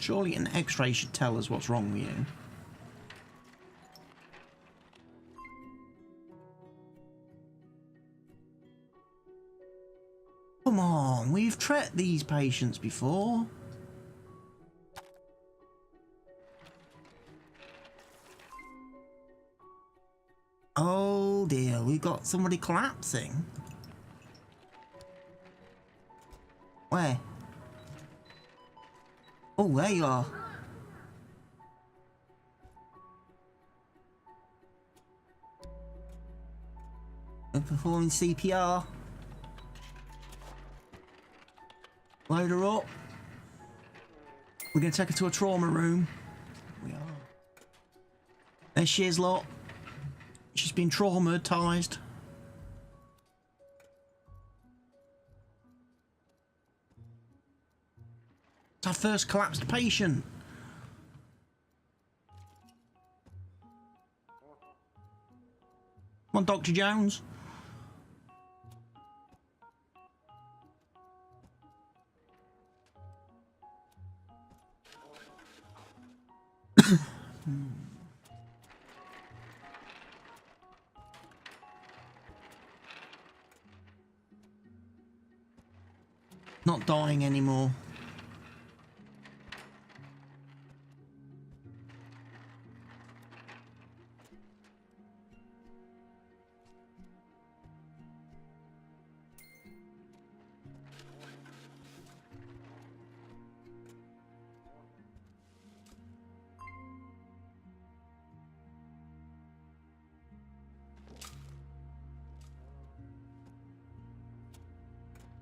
Surely an X-ray should tell us what's wrong with you. Come on, we've treated these patients before. Oh dear, we've got somebody collapsing. Where? Oh, there you are. We're performing CPR. Load her up. We're going to take her to a trauma room. We are. There she is, lot. She's been traumatised. It's our first collapsed patient. Come on, Dr. Jones. Not dying anymore.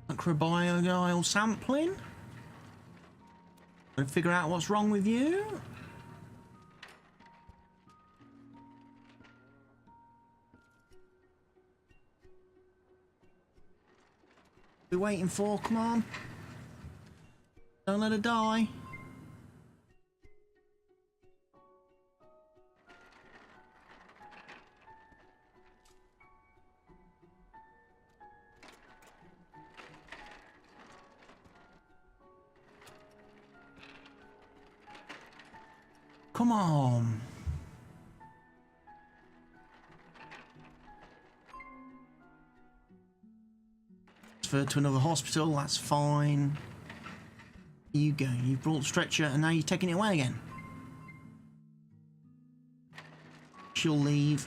Microbiome sampling. Gonna figure out what's wrong with you. We're waiting for, come on. Don't let her die. Come on. Transferred to another hospital, that's fine. Here you go, you brought the stretcher and now you're taking it away again. She'll leave.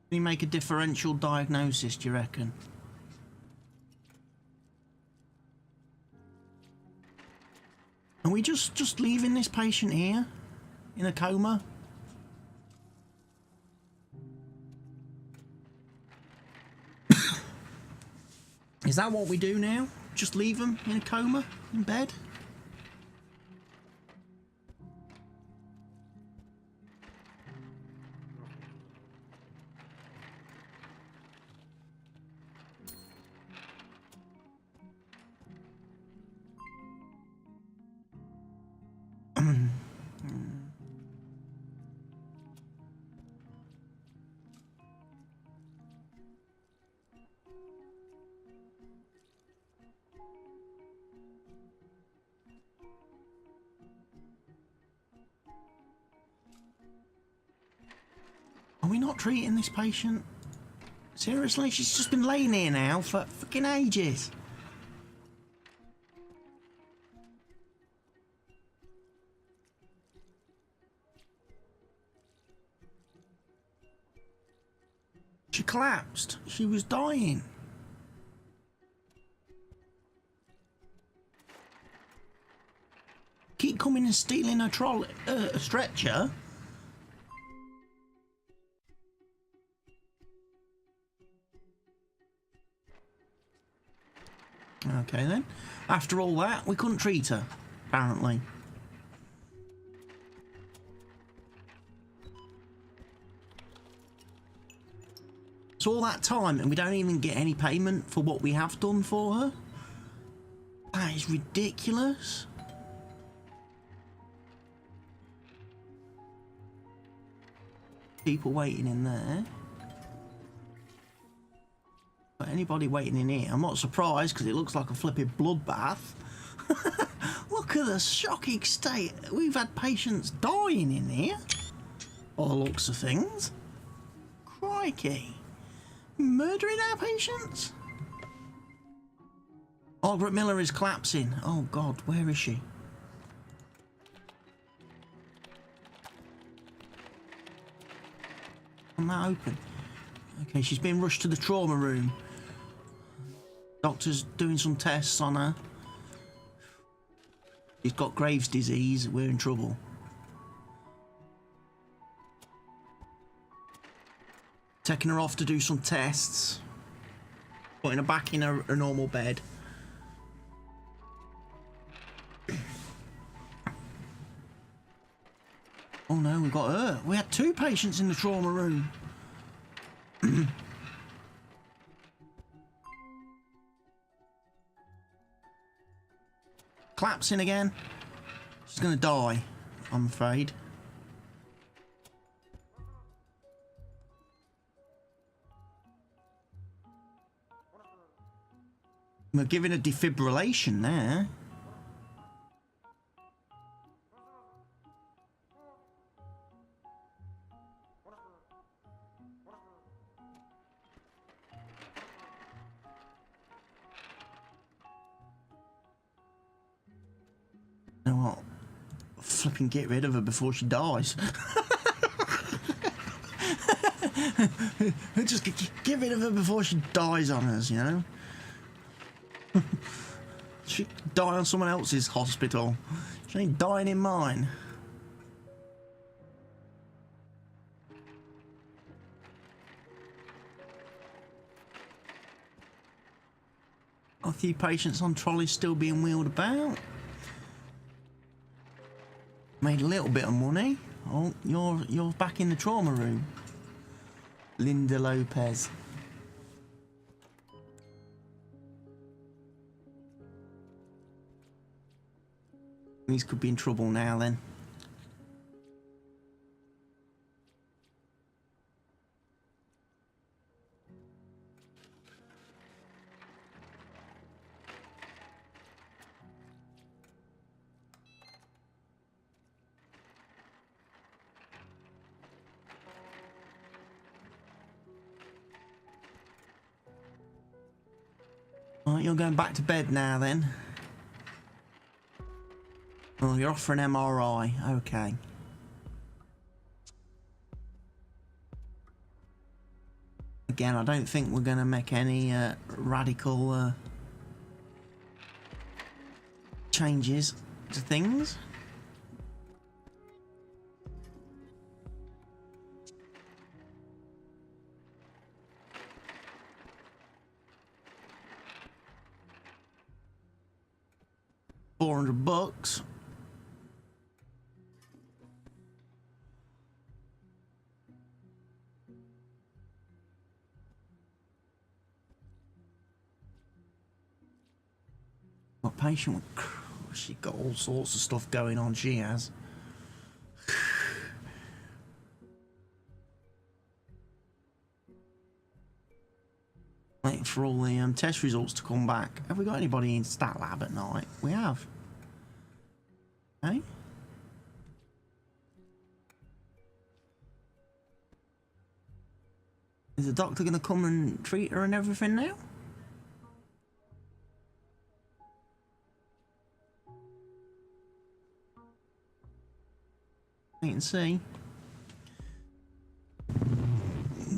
Can you make a differential diagnosis, do you reckon? Are we just leaving this patient here in a coma? Is that what we do now? Just leave them in a coma in bed? Are we not treating this patient? Seriously? She's just been laying here now for fucking ages. She collapsed. She was dying. Keep coming and stealing a trolley, a stretcher. Okay then. After all that, we couldn't treat her, apparently. So all that time and we don't even get any payment for what we have done for her? That is ridiculous. People waiting in there. But anybody waiting in here, I'm not surprised because it looks like a flipping bloodbath. Look at the shocking state. We've had patients dying in here. By the looks of things. Crikey. Murdering our patients? Margaret Miller is collapsing. Oh God, where is she? I'm not open. Okay, she's been rushed to the trauma room. Doctor's doing some tests on her. She's got Graves' disease. We're in trouble. Taking her off to do some tests. Putting her back in her normal bed. Oh no, we got her. We had two patients in the trauma room. Collapsing again. She's gonna die, I'm afraid. We're giving a defibrillation there. You know what? Flipping get rid of her before she dies. Just get rid of her before she dies on us, you know? She could die on someone else's hospital. She ain't dying in mine. A few patients on trolleys still being wheeled about. Made a little bit of money. Oh, you're back in the trauma room. Linda Lopez. These could be in trouble now then. Right, you're going back to bed now then. Oh, you're off for an MRI. Okay. Again, I don't think we're going to make any radical changes to things. $400. What patient? She got all sorts of stuff going on. She has. Waiting for all the test results to come back. Have we got anybody in stat lab at night? We have. Okay. Is the doctor going to come and treat her and everything now? Wait and see.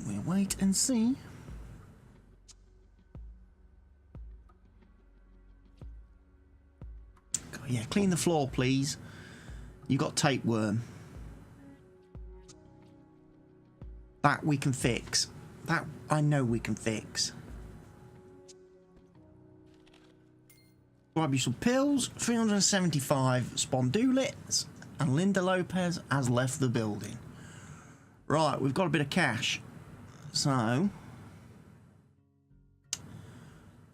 We'll wait and see. Yeah, clean the floor, please. You got tapeworm. That we can fix. That I know we can fix. Grab you some pills, 375 spondulets, and Linda Lopez has left the building. Right, we've got a bit of cash. So,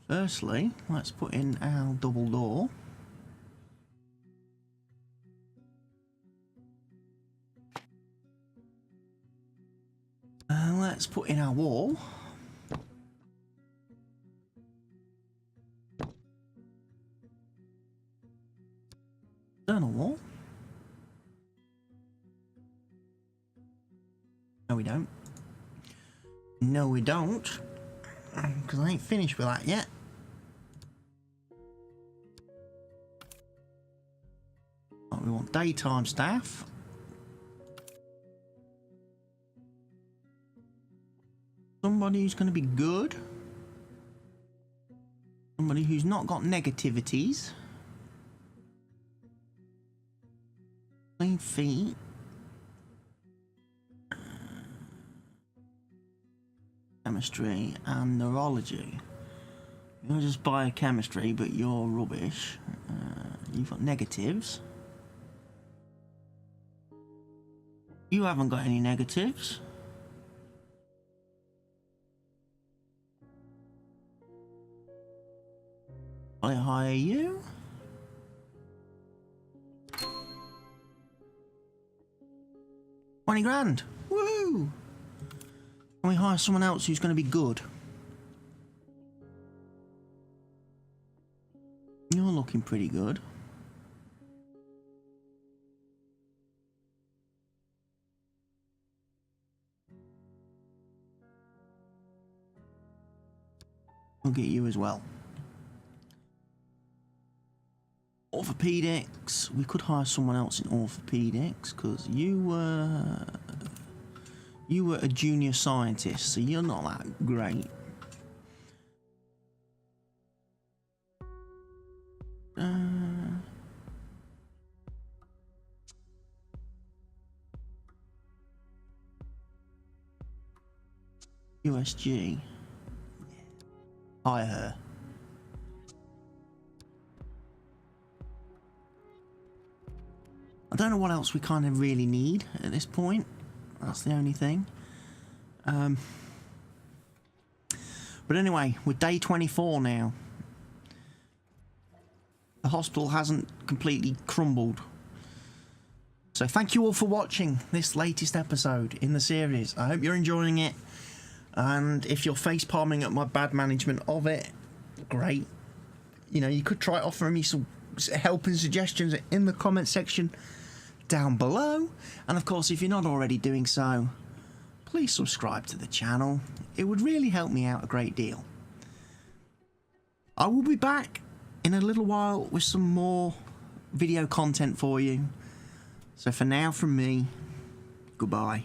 firstly, let's put in our double door. And let's put in our wall. External wall. No, we don't. No, we don't. Because I ain't finished with that yet. Right, we want daytime staff. Somebody who's going to be good. Somebody who's not got negativities. Clean feet. Chemistry and neurology. You're just biochemistry, but you're rubbish. You've got negatives. You haven't got any negatives. I hire you. $20,000. Woo! Can we hire someone else who's going to be good? You're looking pretty good. We'll get you as well. Orthopedics. We could hire someone else in orthopedics because you were a junior scientist, so you're not that great. USG. Hire her. I don't know what else we kind of really need at this point. That's the only thing. But anyway, we're day 24 now. The hospital hasn't completely crumbled. So thank you all for watching this latest episode in the series. I hope you're enjoying it. And if you're face palming at my bad management of it, great. You know, you could try offering me some help and suggestions in the comment section down below. And of course, if you're not already doing so, please subscribe to the channel. It would really help me out a great deal. I will be back in a little while with some more video content for you. So for now, from me, goodbye.